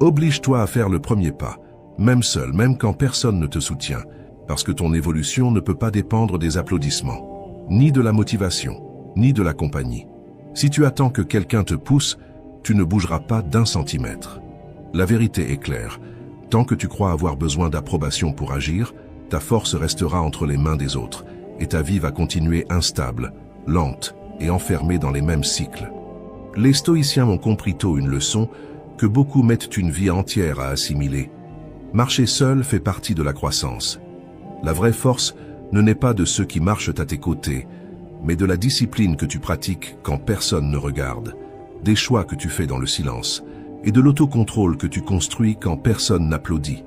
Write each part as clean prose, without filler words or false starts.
Oblige-toi à faire le premier pas, même seul, même quand personne ne te soutient, parce que ton évolution ne peut pas dépendre des applaudissements, ni de la motivation, ni de la compagnie. Si tu attends que quelqu'un te pousse, tu ne bougeras pas d'un centimètre. La vérité est claire. Tant que tu crois avoir besoin d'approbation pour agir, ta force restera entre les mains des autres, et ta vie va continuer instable, lente et enfermée dans les mêmes cycles. Les stoïciens ont compris tôt une leçon que beaucoup mettent une vie entière à assimiler. Marcher seul fait partie de la croissance. La vraie force ne naît pas de ceux qui marchent à tes côtés, mais de la discipline que tu pratiques quand personne ne regarde, des choix que tu fais dans le silence, et de l'autocontrôle que tu construis quand personne n'applaudit.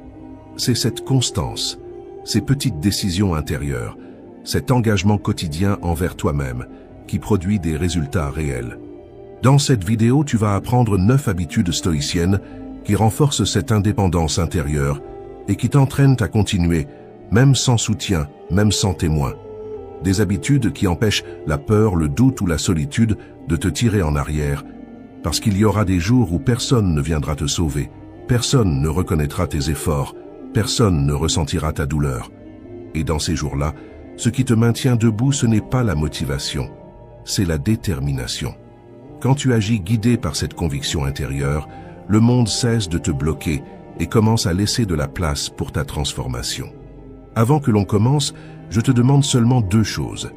C'est cette constance, ces petites décisions intérieures, cet engagement quotidien envers toi-même qui produit des résultats réels. Dans cette vidéo, tu vas apprendre 9 habitudes stoïciennes qui renforcent cette indépendance intérieure et qui t'entraînent à continuer, même sans soutien, même sans témoin. Des habitudes qui empêchent la peur, le doute ou la solitude de te tirer en arrière, parce qu'il y aura des jours où personne ne viendra te sauver, personne ne reconnaîtra tes efforts, personne ne ressentira ta douleur. Et dans ces jours-là, ce qui te maintient debout, ce n'est pas la motivation, c'est la détermination. Quand tu agis guidé par cette conviction intérieure, le monde cesse de te bloquer et commence à laisser de la place pour ta transformation. Avant que l'on commence, je te demande seulement 2 choses.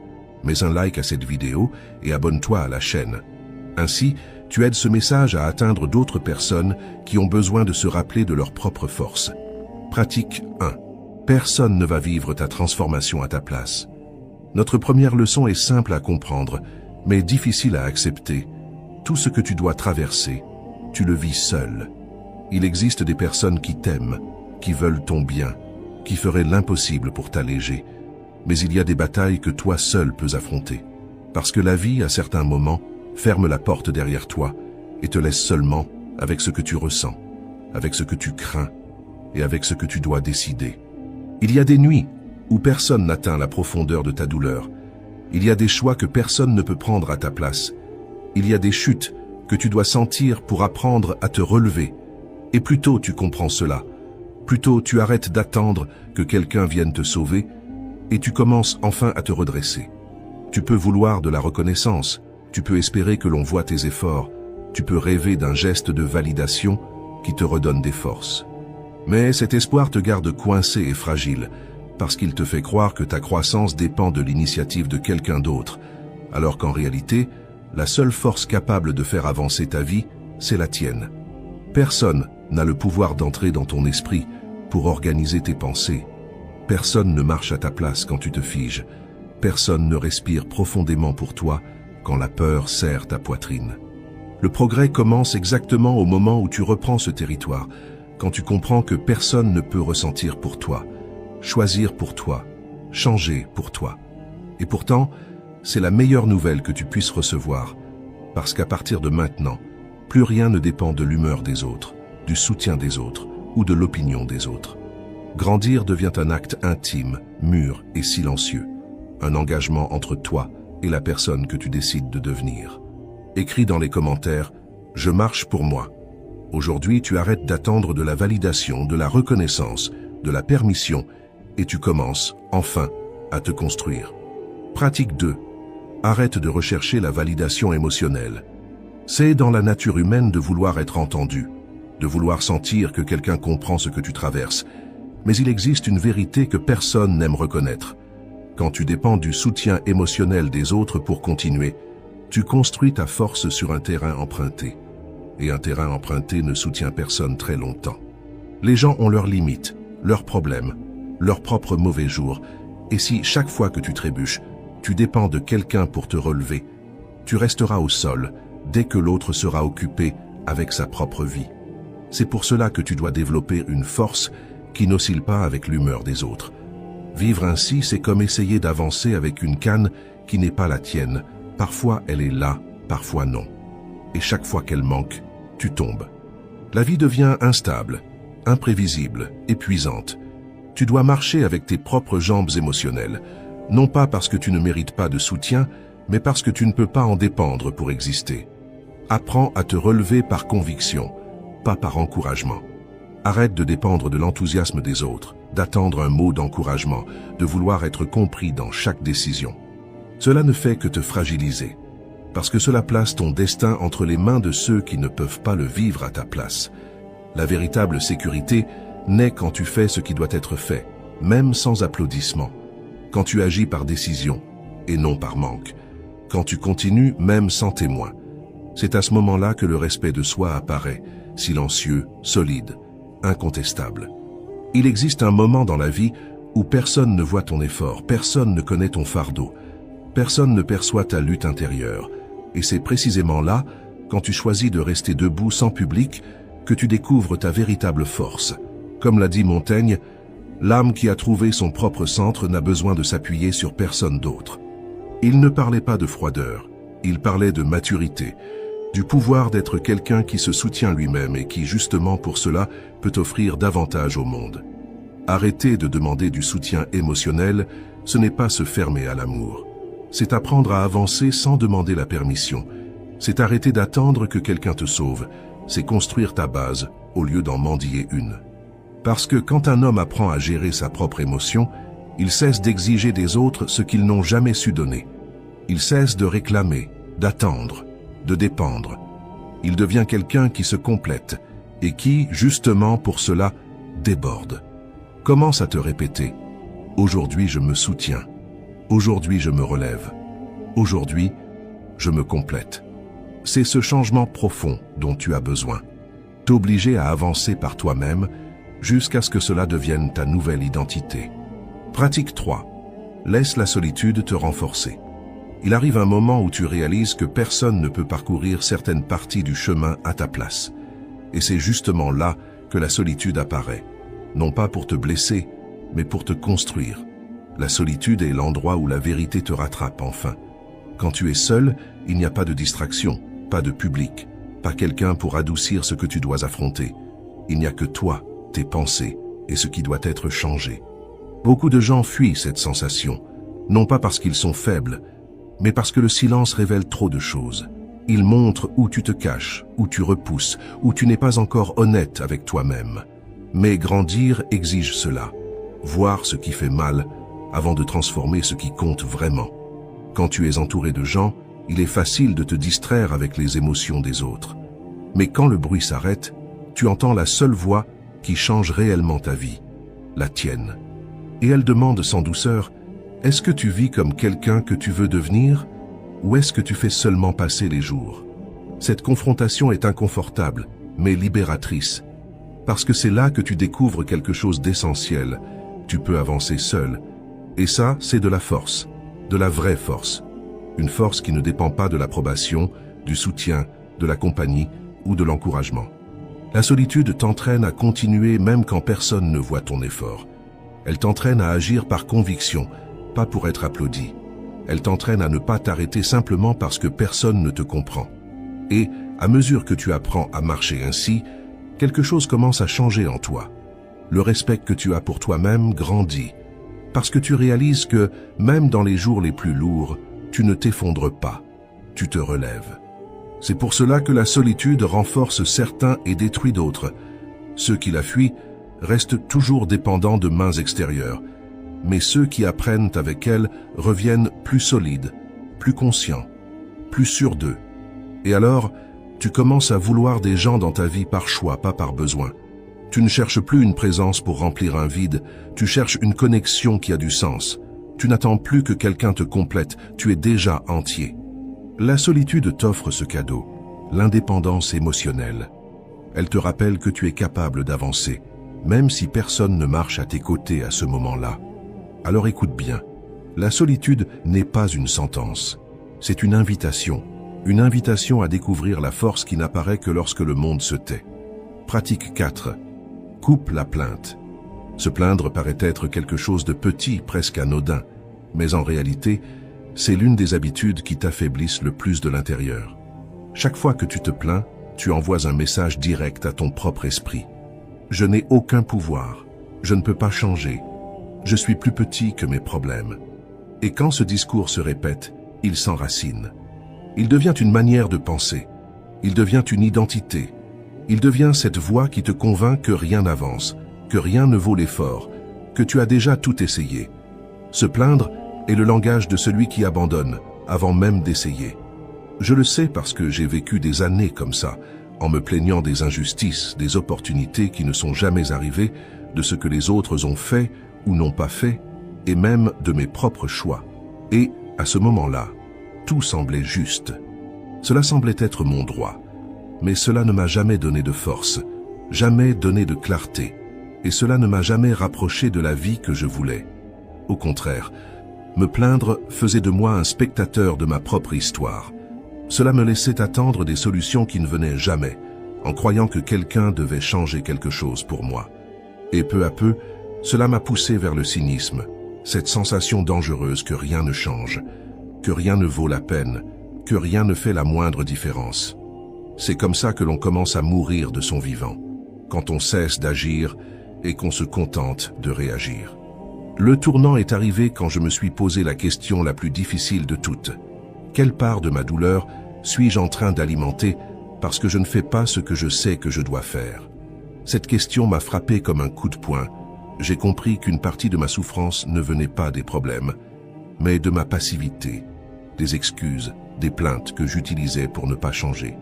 Mets un like à cette vidéo et abonne-toi à la chaîne. Ainsi, tu aides ce message à atteindre d'autres personnes qui ont besoin de se rappeler de leur propre force. Pratique 1. Personne ne va vivre ta transformation à ta place. Notre première leçon est simple à comprendre, mais difficile à accepter. Tout ce que tu dois traverser, tu le vis seul. Il existe des personnes qui t'aiment, qui veulent ton bien, qui feraient l'impossible pour t'alléger. Mais il y a des batailles que toi seul peux affronter. Parce que la vie, à certains moments, ferme la porte derrière toi et te laisse seulement avec ce que tu ressens, avec ce que tu crains et avec ce que tu dois décider. Il y a des nuits où personne n'atteint la profondeur de ta douleur. Il y a des choix que personne ne peut prendre à ta place. Il y a des chutes que tu dois sentir pour apprendre à te relever. Et plus tôt tu comprends cela, plus tôt tu arrêtes d'attendre que quelqu'un vienne te sauver et tu commences enfin à te redresser. Tu peux vouloir de la reconnaissance, tu peux espérer que l'on voit tes efforts, tu peux rêver d'un geste de validation qui te redonne des forces. Mais cet espoir te garde coincé et fragile, parce qu'il te fait croire que ta croissance dépend de l'initiative de quelqu'un d'autre, alors qu'en réalité, la seule force capable de faire avancer ta vie, c'est la tienne. Personne n'a le pouvoir d'entrer dans ton esprit pour organiser tes pensées. Personne ne marche à ta place quand tu te figes. Personne ne respire profondément pour toi quand la peur serre ta poitrine. Le progrès commence exactement au moment où tu reprends ce territoire, quand tu comprends que personne ne peut ressentir pour toi, choisir pour toi, changer pour toi. Et pourtant, c'est la meilleure nouvelle que tu puisses recevoir, parce qu'à partir de maintenant, plus rien ne dépend de l'humeur des autres, du soutien des autres ou de l'opinion des autres. Grandir devient un acte intime, mûr et silencieux, un engagement entre toi et la personne que tu décides de devenir. Écris dans les commentaires « Je marche pour moi ». Aujourd'hui, tu arrêtes d'attendre de la validation, de la reconnaissance, de la permission et tu commences, enfin, à te construire. Pratique 2. Arrête de rechercher la validation émotionnelle. C'est dans la nature humaine de vouloir être entendu, de vouloir sentir que quelqu'un comprend ce que tu traverses. Mais il existe une vérité que personne n'aime reconnaître. Quand tu dépends du soutien émotionnel des autres pour continuer, tu construis ta force sur un terrain emprunté. Et un terrain emprunté ne soutient personne très longtemps. Les gens ont leurs limites, leurs problèmes, leurs propres mauvais jours. Et si chaque fois que tu trébuches, tu dépends de quelqu'un pour te relever, tu resteras au sol dès que l'autre sera occupé avec sa propre vie. C'est pour cela que tu dois développer une force qui n'oscille pas avec l'humeur des autres. Vivre ainsi, c'est comme essayer d'avancer avec une canne qui n'est pas la tienne. Parfois elle est là, parfois non. Et chaque fois qu'elle manque, tu tombes. La vie devient instable, imprévisible, épuisante. Tu dois marcher avec tes propres jambes émotionnelles, non pas parce que tu ne mérites pas de soutien, mais parce que tu ne peux pas en dépendre pour exister. Apprends à te relever par conviction, pas par encouragement. Arrête de dépendre de l'enthousiasme des autres, d'attendre un mot d'encouragement, de vouloir être compris dans chaque décision. Cela ne fait que te fragiliser, parce que cela place ton destin entre les mains de ceux qui ne peuvent pas le vivre à ta place. La véritable sécurité naît quand tu fais ce qui doit être fait, même sans applaudissements, quand tu agis par décision et non par manque, quand tu continues même sans témoin. C'est à ce moment-là que le respect de soi apparaît, silencieux, solide, incontestable. Il existe un moment dans la vie où personne ne voit ton effort, personne ne connaît ton fardeau, personne ne perçoit ta lutte intérieure. Et c'est précisément là, quand tu choisis de rester debout sans public, que tu découvres ta véritable force. Comme l'a dit Montaigne, l'âme qui a trouvé son propre centre n'a besoin de s'appuyer sur personne d'autre. Il ne parlait pas de froideur, il parlait de maturité, du pouvoir d'être quelqu'un qui se soutient lui-même et qui, justement pour cela, peut offrir davantage au monde. Arrêter de demander du soutien émotionnel, ce n'est pas se fermer à l'amour. C'est apprendre à avancer sans demander la permission. C'est arrêter d'attendre que quelqu'un te sauve. C'est construire ta base au lieu d'en mendier une. Parce que quand un homme apprend à gérer sa propre émotion, il cesse d'exiger des autres ce qu'ils n'ont jamais su donner. Il cesse de réclamer, d'attendre, de dépendre. Il devient quelqu'un qui se complète et qui, justement pour cela, déborde. Commence à te répéter « Aujourd'hui, je me soutiens. Aujourd'hui, je me relève. Aujourd'hui, je me complète. » C'est ce changement profond dont tu as besoin. T'obliger à avancer par toi-même jusqu'à ce que cela devienne ta nouvelle identité. Pratique 3. Laisse la solitude te renforcer. Il arrive un moment où tu réalises que personne ne peut parcourir certaines parties du chemin à ta place. Et c'est justement là que la solitude apparaît. Non pas pour te blesser, mais pour te construire. La solitude est l'endroit où la vérité te rattrape enfin. Quand tu es seul, il n'y a pas de distraction, pas de public, pas quelqu'un pour adoucir ce que tu dois affronter. Il n'y a que toi, tes pensées et ce qui doit être changé. Beaucoup de gens fuient cette sensation, non pas parce qu'ils sont faibles, mais parce que le silence révèle trop de choses. Il montre où tu te caches, où tu repousses, où tu n'es pas encore honnête avec toi-même. Mais grandir exige cela, voir ce qui fait mal avant de transformer ce qui compte vraiment. Quand tu es entouré de gens, il est facile de te distraire avec les émotions des autres. Mais quand le bruit s'arrête, tu entends la seule voix qui change réellement ta vie, la tienne. Et elle demande sans douceur, est-ce que tu vis comme quelqu'un que tu veux devenir, ou est-ce que tu fais seulement passer les jours? Cette confrontation est inconfortable, mais libératrice, parce que c'est là que tu découvres quelque chose d'essentiel. Tu peux avancer seul, et ça, c'est de la force, de la vraie force. Une force qui ne dépend pas de l'approbation, du soutien, de la compagnie ou de l'encouragement. La solitude t'entraîne à continuer même quand personne ne voit ton effort. Elle t'entraîne à agir par conviction, pas pour être applaudi. Elle t'entraîne à ne pas t'arrêter simplement parce que personne ne te comprend. Et, à mesure que tu apprends à marcher ainsi, quelque chose commence à changer en toi. Le respect que tu as pour toi-même grandit, parce que tu réalises que, même dans les jours les plus lourds, tu ne t'effondres pas, tu te relèves. C'est pour cela que la solitude renforce certains et détruit d'autres. Ceux qui la fuient restent toujours dépendants de mains extérieures, mais ceux qui apprennent avec elle reviennent plus solides, plus conscients, plus sûrs d'eux. Et alors, tu commences à vouloir des gens dans ta vie par choix, pas par besoin. Tu ne cherches plus une présence pour remplir un vide, tu cherches une connexion qui a du sens. Tu n'attends plus que quelqu'un te complète, tu es déjà entier. La solitude t'offre ce cadeau, l'indépendance émotionnelle. Elle te rappelle que tu es capable d'avancer, même si personne ne marche à tes côtés à ce moment-là. Alors écoute bien, la solitude n'est pas une sentence, c'est une invitation à découvrir la force qui n'apparaît que lorsque le monde se tait. Pratique 4. Coupe la plainte. Se plaindre paraît être quelque chose de petit, presque anodin, mais en réalité, c'est l'une des habitudes qui t'affaiblissent le plus de l'intérieur. Chaque fois que tu te plains, tu envoies un message direct à ton propre esprit. Je n'ai aucun pouvoir, je ne peux pas changer, je suis plus petit que mes problèmes. Et quand ce discours se répète, il s'enracine. Il devient une manière de penser, il devient une identité. Il devient cette voix qui te convainc que rien n'avance, que rien ne vaut l'effort, que tu as déjà tout essayé. Se plaindre est le langage de celui qui abandonne, avant même d'essayer. Je le sais parce que j'ai vécu des années comme ça, en me plaignant des injustices, des opportunités qui ne sont jamais arrivées, de ce que les autres ont fait ou n'ont pas fait, et même de mes propres choix. Et, à ce moment-là, tout semblait juste. Cela semblait être mon droit. Mais cela ne m'a jamais donné de force, jamais donné de clarté, et cela ne m'a jamais rapproché de la vie que je voulais. Au contraire, me plaindre faisait de moi un spectateur de ma propre histoire. Cela me laissait attendre des solutions qui ne venaient jamais, en croyant que quelqu'un devait changer quelque chose pour moi. Et peu à peu, cela m'a poussé vers le cynisme, cette sensation dangereuse que rien ne change, que rien ne vaut la peine, que rien ne fait la moindre différence. C'est comme ça que l'on commence à mourir de son vivant, quand on cesse d'agir et qu'on se contente de réagir. Le tournant est arrivé quand je me suis posé la question la plus difficile de toutes. Quelle part de ma douleur suis-je en train d'alimenter parce que je ne fais pas ce que je sais que je dois faire? Cette question m'a frappé comme un coup de poing. J'ai compris qu'une partie de ma souffrance ne venait pas des problèmes, mais de ma passivité, des excuses, des plaintes que j'utilisais pour ne pas changer.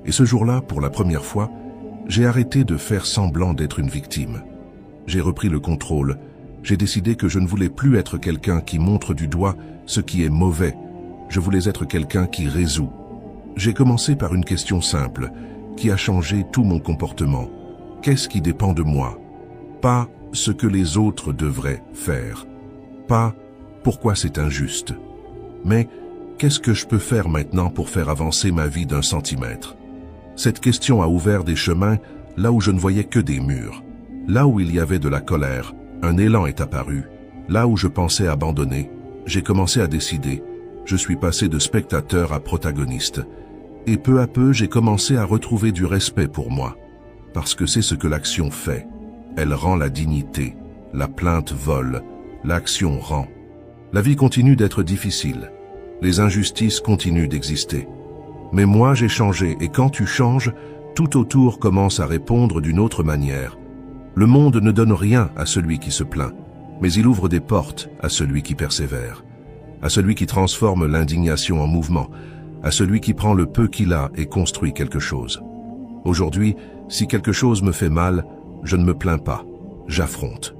Et ce jour-là, pour la première fois, j'ai arrêté de faire semblant d'être une victime. J'ai repris le contrôle. J'ai décidé que je ne voulais plus être quelqu'un qui montre du doigt ce qui est mauvais. Je voulais être quelqu'un qui résout. J'ai commencé par une question simple, qui a changé tout mon comportement. Qu'est-ce qui dépend de moi? Pas ce que les autres devraient faire. Pas pourquoi c'est injuste. Mais qu'est-ce que je peux faire maintenant pour faire avancer ma vie d'1 centimètre? Cette question a ouvert des chemins là où je ne voyais que des murs. Là où il y avait de la colère, un élan est apparu. Là où je pensais abandonner, j'ai commencé à décider. Je suis passé de spectateur à protagoniste. Et peu à peu, j'ai commencé à retrouver du respect pour moi. Parce que c'est ce que l'action fait. Elle rend la dignité. La plainte vole. L'action rend. La vie continue d'être difficile. Les injustices continuent d'exister. Mais moi, j'ai changé, et quand tu changes, tout autour commence à répondre d'une autre manière. Le monde ne donne rien à celui qui se plaint, mais il ouvre des portes à celui qui persévère, à celui qui transforme l'indignation en mouvement, à celui qui prend le peu qu'il a et construit quelque chose. Aujourd'hui, si quelque chose me fait mal, je ne me plains pas, j'affronte.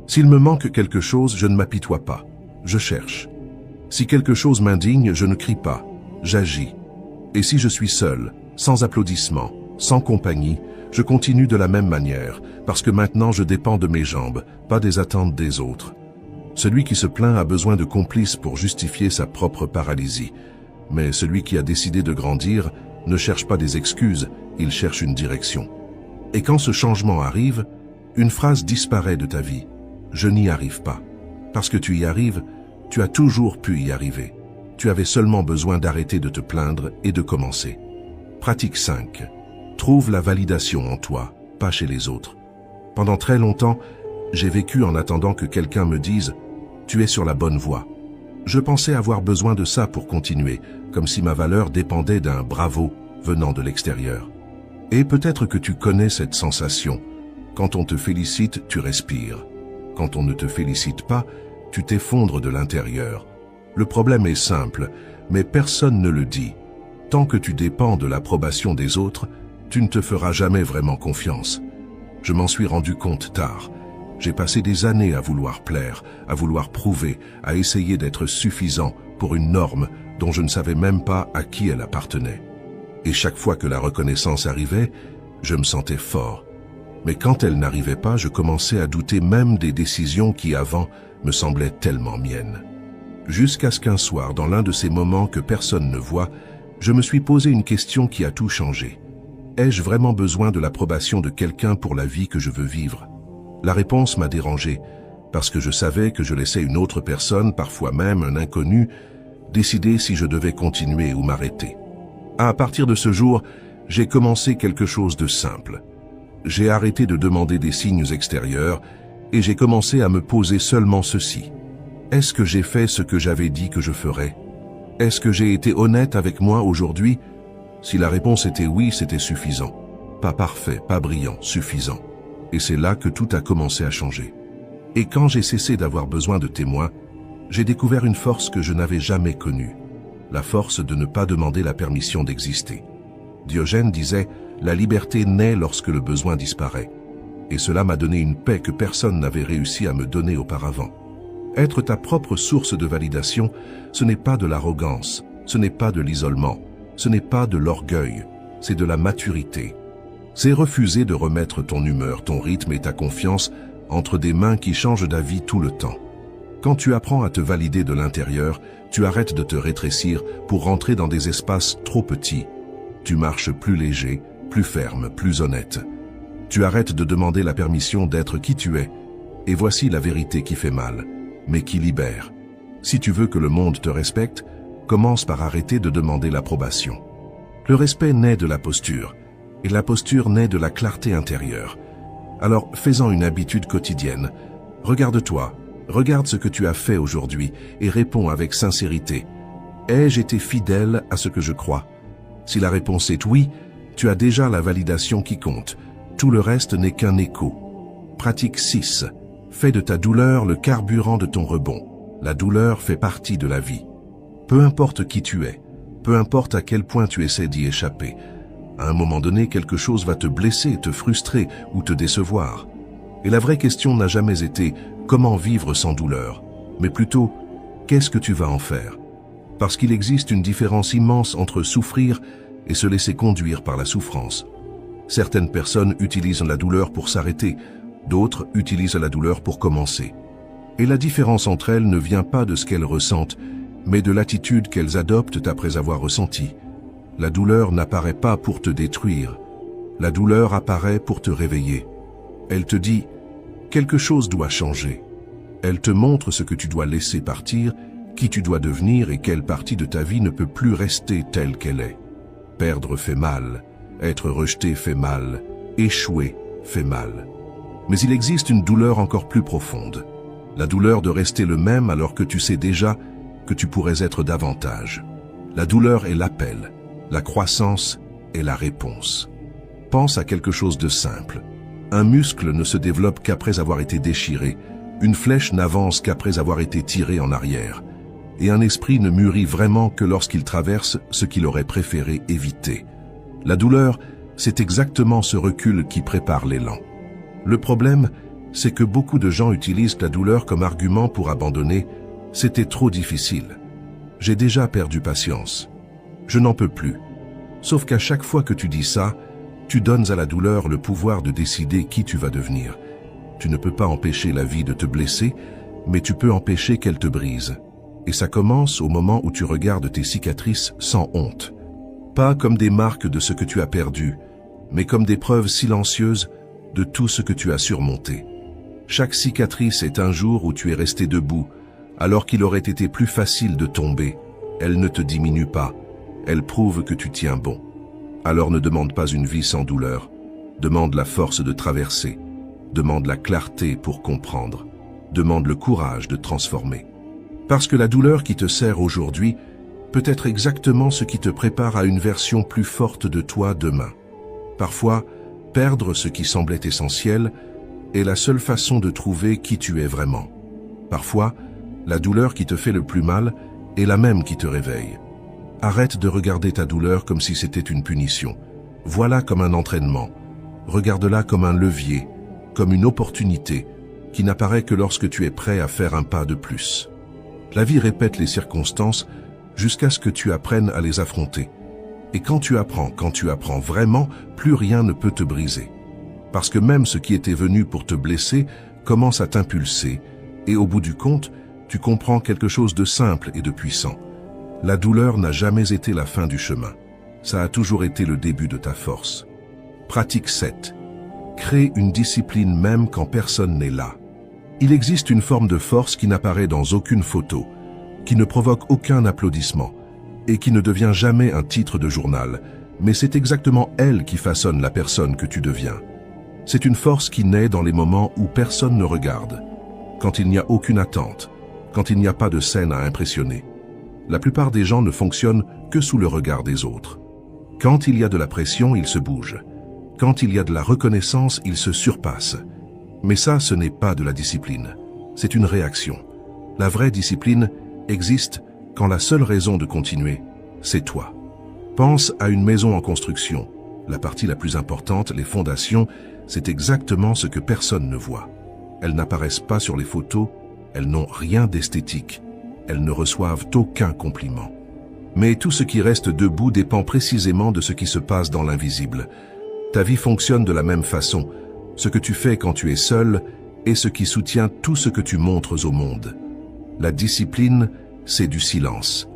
S'il me manque quelque chose, je ne m'apitoie pas, je cherche. Si quelque chose m'indigne, je ne crie pas, j'agis. Et si je suis seul, sans applaudissements, sans compagnie, je continue de la même manière, parce que maintenant je dépends de mes jambes, pas des attentes des autres. Celui qui se plaint a besoin de complices pour justifier sa propre paralysie. Mais celui qui a décidé de grandir ne cherche pas des excuses, il cherche une direction. Et quand ce changement arrive, une phrase disparaît de ta vie. Je n'y arrive pas. Parce que tu y arrives, tu as toujours pu y arriver. Tu avais seulement besoin d'arrêter de te plaindre et de commencer. Pratique 5. Trouve la validation en toi, pas chez les autres. Pendant très longtemps, j'ai vécu en attendant que quelqu'un me dise « Tu es sur la bonne voie ». Je pensais avoir besoin de ça pour continuer, comme si ma valeur dépendait d'un « bravo » venant de l'extérieur. Et peut-être que tu connais cette sensation. Quand on te félicite, tu respires. Quand on ne te félicite pas, tu t'effondres de l'intérieur. Le problème est simple, mais personne ne le dit. Tant que tu dépends de l'approbation des autres, tu ne te feras jamais vraiment confiance. Je m'en suis rendu compte tard. J'ai passé des années à vouloir plaire, à vouloir prouver, à essayer d'être suffisant pour une norme dont je ne savais même pas à qui elle appartenait. Et chaque fois que la reconnaissance arrivait, je me sentais fort. Mais quand elle n'arrivait pas, je commençais à douter même des décisions qui avant me semblaient tellement miennes. Jusqu'à ce qu'un soir, dans l'un de ces moments que personne ne voit, je me suis posé une question qui a tout changé. Ai-je vraiment besoin de l'approbation de quelqu'un pour la vie que je veux vivre? La réponse m'a dérangé, parce que je savais que je laissais une autre personne, parfois même un inconnu, décider si je devais continuer ou m'arrêter. À partir de ce jour, j'ai commencé quelque chose de simple. J'ai arrêté de demander des signes extérieurs et j'ai commencé à me poser seulement ceci. Est-ce que j'ai fait ce que j'avais dit que je ferais? Est-ce que j'ai été honnête avec moi aujourd'hui? Si la réponse était oui, c'était suffisant. pas parfait, pas brillant, suffisant. Et c'est là que tout a commencé à changer. Et quand j'ai cessé d'avoir besoin de témoins, j'ai découvert une force que je n'avais jamais connue. La force de ne pas demander la permission d'exister. Diogène disait « La liberté naît lorsque le besoin disparaît ». Et cela m'a donné une paix que personne n'avait réussi à me donner auparavant. Être ta propre source de validation, ce n'est pas de l'arrogance, ce n'est pas de l'isolement, ce n'est pas de l'orgueil, c'est de la maturité. C'est refuser de remettre ton humeur, ton rythme et ta confiance entre des mains qui changent d'avis tout le temps. Quand tu apprends à te valider de l'intérieur, tu arrêtes de te rétrécir pour rentrer dans des espaces trop petits. Tu marches plus léger, plus ferme, plus honnête. Tu arrêtes de demander la permission d'être qui tu es. Et voici la vérité qui fait mal, mais qui libère. Si tu veux que le monde te respecte, commence par arrêter de demander l'approbation. Le respect naît de la posture, et la posture naît de la clarté intérieure. Alors fais-en une habitude quotidienne. Regarde-toi, regarde ce que tu as fait aujourd'hui et réponds avec sincérité. Ai-je été fidèle à ce que je crois? Si la réponse est oui, tu as déjà la validation qui compte. Tout le reste n'est qu'un écho. Pratique 6. Fais de ta douleur le carburant de ton rebond. La douleur fait partie de la vie. Peu importe qui tu es, peu importe à quel point tu essaies d'y échapper, à un moment donné, quelque chose va te blesser, te frustrer ou te décevoir. Et la vraie question n'a jamais été « comment vivre sans douleur ?», mais plutôt « qu'est-ce que tu vas en faire ?» Parce qu'il existe une différence immense entre souffrir et se laisser conduire par la souffrance. Certaines personnes utilisent la douleur pour s'arrêter, d'autres utilisent la douleur pour commencer. Et la différence entre elles ne vient pas de ce qu'elles ressentent, mais de l'attitude qu'elles adoptent après avoir ressenti. La douleur n'apparaît pas pour te détruire. La douleur apparaît pour te réveiller. Elle te dit « quelque chose doit changer ». Elle te montre ce que tu dois laisser partir, qui tu dois devenir et quelle partie de ta vie ne peut plus rester telle qu'elle est. Perdre fait mal, être rejeté fait mal, échouer fait mal. Mais il existe une douleur encore plus profonde. La douleur de rester le même alors que tu sais déjà que tu pourrais être davantage. La douleur est l'appel, la croissance est la réponse. Pense à quelque chose de simple. Un muscle ne se développe qu'après avoir été déchiré, une flèche n'avance qu'après avoir été tirée en arrière, et un esprit ne mûrit vraiment que lorsqu'il traverse ce qu'il aurait préféré éviter. La douleur, c'est exactement ce recul qui prépare l'élan. Le problème, c'est que beaucoup de gens utilisent la douleur comme argument pour abandonner. C'était trop difficile. J'ai déjà perdu patience. Je n'en peux plus. Sauf qu'à chaque fois que tu dis ça, tu donnes à la douleur le pouvoir de décider qui tu vas devenir. Tu ne peux pas empêcher la vie de te blesser, mais tu peux empêcher qu'elle te brise. Et ça commence au moment où tu regardes tes cicatrices sans honte. Pas comme des marques de ce que tu as perdu, mais comme des preuves silencieuses de tout ce que tu as surmonté. Chaque cicatrice est un jour où tu es resté debout, alors qu'il aurait été plus facile de tomber. Elle ne te diminue pas, elle prouve que tu tiens bon. Alors ne demande pas une vie sans douleur, demande la force de traverser, demande la clarté pour comprendre, demande le courage de transformer. Parce que la douleur qui te sert aujourd'hui peut être exactement ce qui te prépare à une version plus forte de toi demain. Parfois, perdre ce qui semblait essentiel est la seule façon de trouver qui tu es vraiment. Parfois, la douleur qui te fait le plus mal est la même qui te réveille. Arrête de regarder ta douleur comme si c'était une punition. Vois-la comme un entraînement. Regarde-la comme un levier, comme une opportunité qui n'apparaît que lorsque tu es prêt à faire un pas de plus. La vie répète les circonstances jusqu'à ce que tu apprennes à les affronter. Et quand tu apprends vraiment, plus rien ne peut te briser. Parce que même ce qui était venu pour te blesser commence à t'impulser, et au bout du compte, tu comprends quelque chose de simple et de puissant. La douleur n'a jamais été la fin du chemin. Ça a toujours été le début de ta force. Pratique 7. Crée une discipline même quand personne n'est là. Il existe une forme de force qui n'apparaît dans aucune photo, qui ne provoque aucun applaudissement, et qui ne devient jamais un titre de journal, mais c'est exactement elle qui façonne la personne que tu deviens. C'est une force qui naît dans les moments où personne ne regarde, quand il n'y a aucune attente, quand il n'y a pas de scène à impressionner. La plupart des gens ne fonctionnent que sous le regard des autres. Quand il y a de la pression, ils se bougent. Quand il y a de la reconnaissance, il se surpasse. Mais ça, ce n'est pas de la discipline. C'est une réaction. La vraie discipline existe quand la seule raison de continuer, c'est toi. Pense à une maison en construction. La partie la plus importante, les fondations, c'est exactement ce que personne ne voit. Elles n'apparaissent pas sur les photos, elles n'ont rien d'esthétique. Elles ne reçoivent aucun compliment. Mais tout ce qui reste debout dépend précisément de ce qui se passe dans l'invisible. Ta vie fonctionne de la même façon. Ce que tu fais quand tu es seul est ce qui soutient tout ce que tu montres au monde. La discipline, c'est du silence.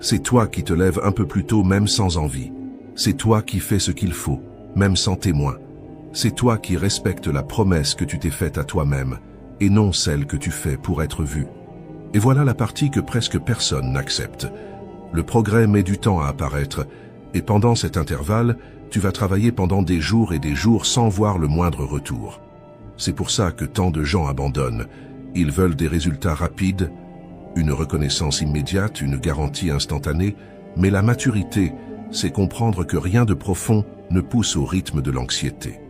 C'est toi qui te lèves un peu plus tôt même sans envie. C'est toi qui fais ce qu'il faut, même sans témoin. C'est toi qui respectes la promesse que tu t'es faite à toi-même, et non celle que tu fais pour être vu. Et voilà la partie que presque personne n'accepte. Le progrès met du temps à apparaître, et pendant cet intervalle, tu vas travailler pendant des jours et des jours sans voir le moindre retour. C'est pour ça que tant de gens abandonnent. Ils veulent des résultats rapides, une reconnaissance immédiate, une garantie instantanée, mais la maturité, c'est comprendre que rien de profond ne pousse au rythme de l'anxiété.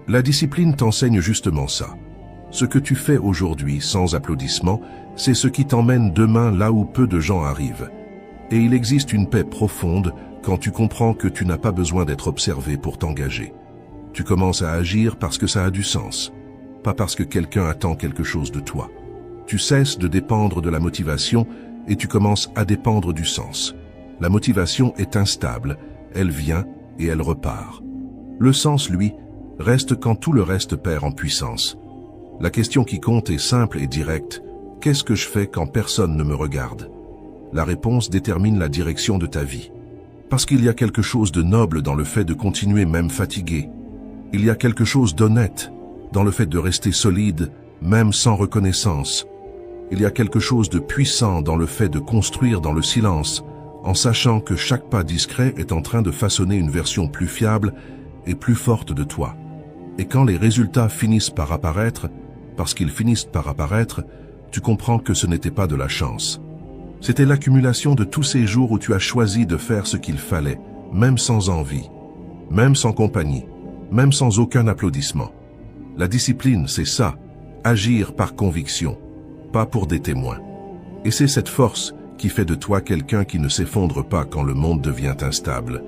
La discipline t'enseigne justement ça. Ce que tu fais aujourd'hui sans applaudissements, c'est ce qui t'emmène demain là où peu de gens arrivent. Et il existe une paix profonde quand tu comprends que tu n'as pas besoin d'être observé pour t'engager. Tu commences à agir parce que ça a du sens, pas parce que quelqu'un attend quelque chose de toi. Tu cesses de dépendre de la motivation et tu commences à dépendre du sens. La motivation est instable, elle vient et elle repart. Le sens, lui, reste quand tout le reste perd en puissance. La question qui compte est simple et directe. Qu'est-ce que je fais quand personne ne me regarde? La réponse détermine la direction de ta vie. Parce qu'il y a quelque chose de noble dans le fait de continuer même fatigué. Il y a quelque chose d'honnête dans le fait de rester solide, même sans reconnaissance. Il y a quelque chose de puissant dans le fait de construire dans le silence, en sachant que chaque pas discret est en train de façonner une version plus fiable et plus forte de toi. Et quand les résultats finissent par apparaître, parce qu'ils finissent par apparaître, tu comprends que ce n'était pas de la chance. C'était l'accumulation de tous ces jours où tu as choisi de faire ce qu'il fallait, même sans envie, même sans compagnie, même sans aucun applaudissement. La discipline, c'est ça, agir par conviction, pas pour des témoins. Et c'est cette force qui fait de toi quelqu'un qui ne s'effondre pas quand le monde devient instable.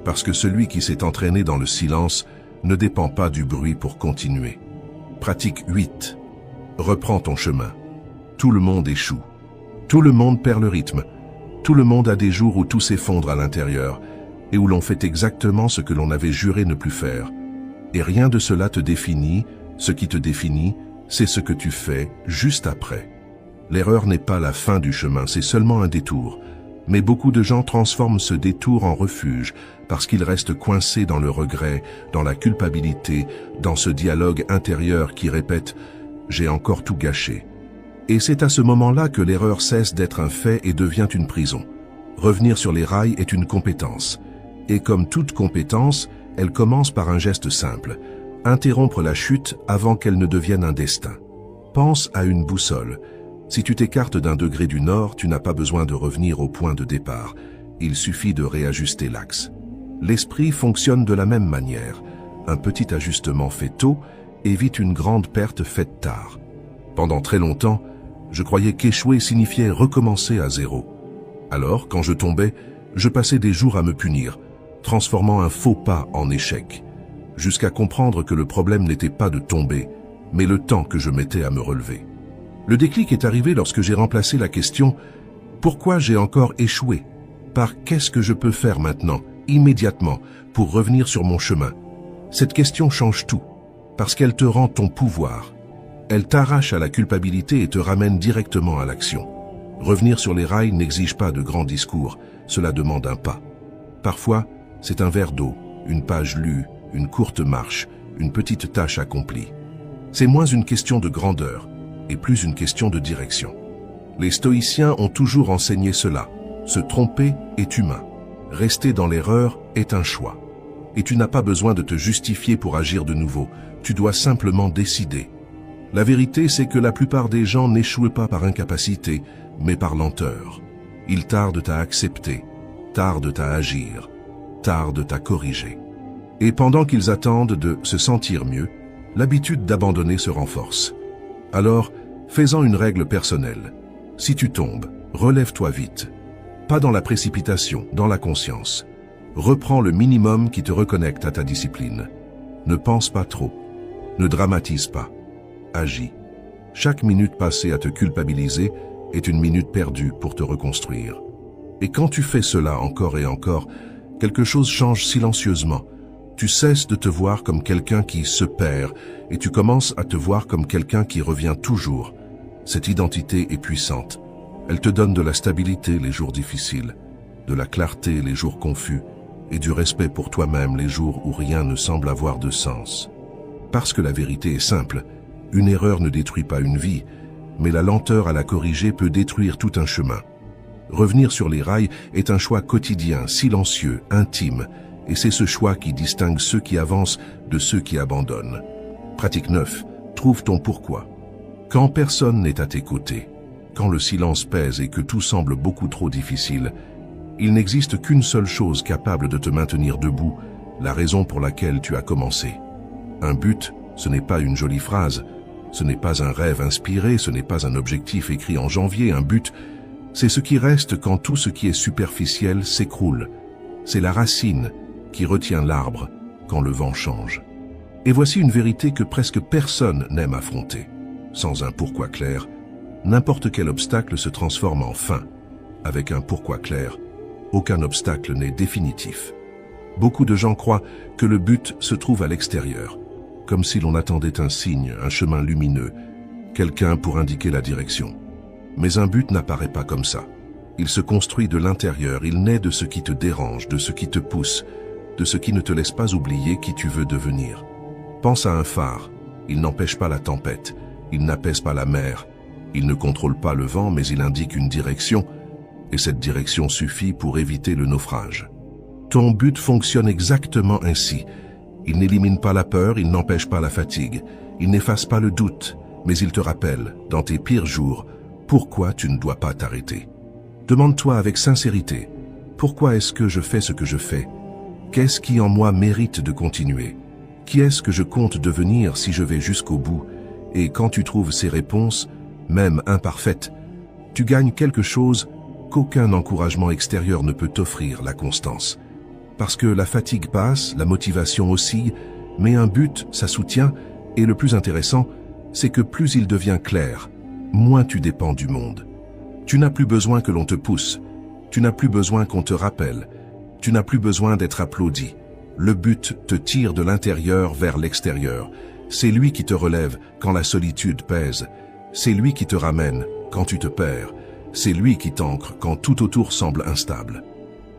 Parce que celui qui s'est entraîné dans le silence ne dépend pas du bruit pour continuer. Pratique 8. Reprends ton chemin. Tout le monde échoue. Tout le monde perd le rythme. Tout le monde a des jours où tout s'effondre à l'intérieur et où l'on fait exactement ce que l'on avait juré ne plus faire. Et rien de cela te définit. Ce qui te définit, c'est ce que tu fais juste après. L'erreur n'est pas la fin du chemin, c'est seulement un détour. Mais beaucoup de gens transforment ce détour en refuge parce qu'ils restent coincés dans le regret, dans la culpabilité, dans ce dialogue intérieur qui répète « j'ai encore tout gâché ». Et c'est à ce moment-là que l'erreur cesse d'être un fait et devient une prison. Revenir sur les rails est une compétence. Et comme toute compétence, elle commence par un geste simple. Interrompre la chute avant qu'elle ne devienne un destin. Pense à une boussole. Si tu t'écartes d'un degré du nord, tu n'as pas besoin de revenir au point de départ. Il suffit de réajuster l'axe. L'esprit fonctionne de la même manière. Un petit ajustement fait tôt évite une grande perte faite tard. Pendant très longtemps, je croyais qu'échouer signifiait recommencer à zéro. Alors, quand je tombais, je passais des jours à me punir, transformant un faux pas en échec, jusqu'à comprendre que le problème n'était pas de tomber, mais le temps que je mettais à me relever. Le déclic est arrivé lorsque j'ai remplacé la question « Pourquoi j'ai encore échoué ?» par « Qu'est-ce que je peux faire maintenant, immédiatement, pour revenir sur mon chemin ?» Cette question change tout, parce qu'elle te rend ton pouvoir. Elle t'arrache à la culpabilité et te ramène directement à l'action. Revenir sur les rails n'exige pas de grands discours, cela demande un pas. Parfois, c'est un verre d'eau, une page lue, une courte marche, une petite tâche accomplie. C'est moins une question de grandeur et plus une question de direction. Les stoïciens ont toujours enseigné cela. Se tromper est humain. Rester dans l'erreur est un choix. Et tu n'as pas besoin de te justifier pour agir de nouveau. Tu dois simplement décider. La vérité, c'est que la plupart des gens n'échouent pas par incapacité, mais par lenteur. Ils tardent à accepter, tardent à agir, tardent à corriger. Et pendant qu'ils attendent de se sentir mieux, l'habitude d'abandonner se renforce. Alors, fais-en une règle personnelle. Si tu tombes, relève-toi vite. Pas dans la précipitation, dans la conscience. Reprends le minimum qui te reconnecte à ta discipline. Ne pense pas trop. Ne dramatise pas. Agis. Chaque minute passée à te culpabiliser est une minute perdue pour te reconstruire. Et quand tu fais cela encore et encore, quelque chose change silencieusement. Tu cesses de te voir comme quelqu'un qui se perd et tu commences à te voir comme quelqu'un qui revient toujours. Cette identité est puissante. Elle te donne de la stabilité les jours difficiles, de la clarté les jours confus et du respect pour toi-même les jours où rien ne semble avoir de sens. Parce que la vérité est simple, une erreur ne détruit pas une vie, mais la lenteur à la corriger peut détruire tout un chemin. Revenir sur les rails est un choix quotidien, silencieux, intime, et c'est ce choix qui distingue ceux qui avancent de ceux qui abandonnent. Pratique 9. Trouve ton pourquoi. Quand personne n'est à tes côtés, quand le silence pèse et que tout semble beaucoup trop difficile, il n'existe qu'une seule chose capable de te maintenir debout, la raison pour laquelle tu as commencé. Un but, ce n'est pas une jolie phrase, ce n'est pas un rêve inspiré, ce n'est pas un objectif écrit en janvier. Un but, c'est ce qui reste quand tout ce qui est superficiel s'écroule. C'est la racine qui retient l'arbre quand le vent change. Et voici une vérité que presque personne n'aime affronter. Sans un pourquoi clair, n'importe quel obstacle se transforme en fin. Avec un pourquoi clair, aucun obstacle n'est définitif. Beaucoup de gens croient que le but se trouve à l'extérieur, comme si l'on attendait un signe, un chemin lumineux, quelqu'un pour indiquer la direction. Mais un but n'apparaît pas comme ça. Il se construit de l'intérieur, il naît de ce qui te dérange, de ce qui te pousse, de ce qui ne te laisse pas oublier qui tu veux devenir. Pense à un phare, il n'empêche pas la tempête, il n'apaise pas la mer, il ne contrôle pas le vent mais il indique une direction, et cette direction suffit pour éviter le naufrage. Ton but fonctionne exactement ainsi. Il n'élimine pas la peur, il n'empêche pas la fatigue, il n'efface pas le doute, mais il te rappelle, dans tes pires jours, pourquoi tu ne dois pas t'arrêter. Demande-toi avec sincérité, pourquoi est-ce que je fais ce que je fais? Qu'est-ce qui en moi mérite de continuer? Qui est-ce que je compte devenir si je vais jusqu'au bout? Et quand tu trouves ces réponses, même imparfaites, tu gagnes quelque chose qu'aucun encouragement extérieur ne peut t'offrir, la constance. Parce que la fatigue passe, la motivation oscille, mais un but, ça soutient, et le plus intéressant, c'est que plus il devient clair, moins tu dépends du monde. Tu n'as plus besoin que l'on te pousse, tu n'as plus besoin qu'on te rappelle, tu n'as plus besoin d'être applaudi. Le but te tire de l'intérieur vers l'extérieur. C'est lui qui te relève quand la solitude pèse. C'est lui qui te ramène quand tu te perds. C'est lui qui t'ancre quand tout autour semble instable.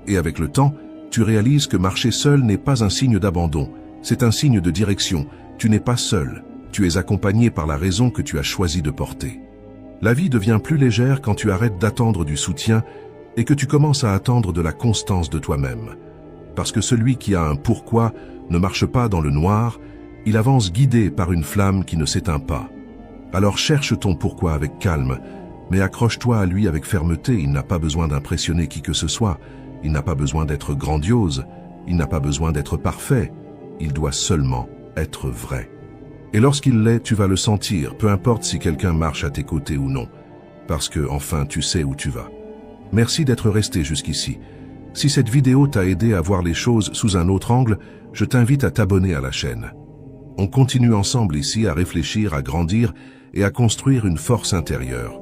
Et avec le temps, tu réalises que marcher seul n'est pas un signe d'abandon, c'est un signe de direction. Tu n'es pas seul, tu es accompagné par la raison que tu as choisi de porter. La vie devient plus légère quand tu arrêtes d'attendre du soutien et que tu commences à attendre de la constance de toi-même. Parce que celui qui a un pourquoi ne marche pas dans le noir, il avance guidé par une flamme qui ne s'éteint pas. Alors cherche ton pourquoi avec calme, mais accroche-toi à lui avec fermeté. Il n'a pas besoin d'impressionner qui que ce soit, il n'a pas besoin d'être grandiose, il n'a pas besoin d'être parfait, il doit seulement être vrai. Et lorsqu'il l'est, tu vas le sentir, peu importe si quelqu'un marche à tes côtés ou non, parce que enfin tu sais où tu vas. Merci d'être resté jusqu'ici. Si cette vidéo t'a aidé à voir les choses sous un autre angle, je t'invite à t'abonner à la chaîne. On continue ensemble ici à réfléchir, à grandir et à construire une force intérieure.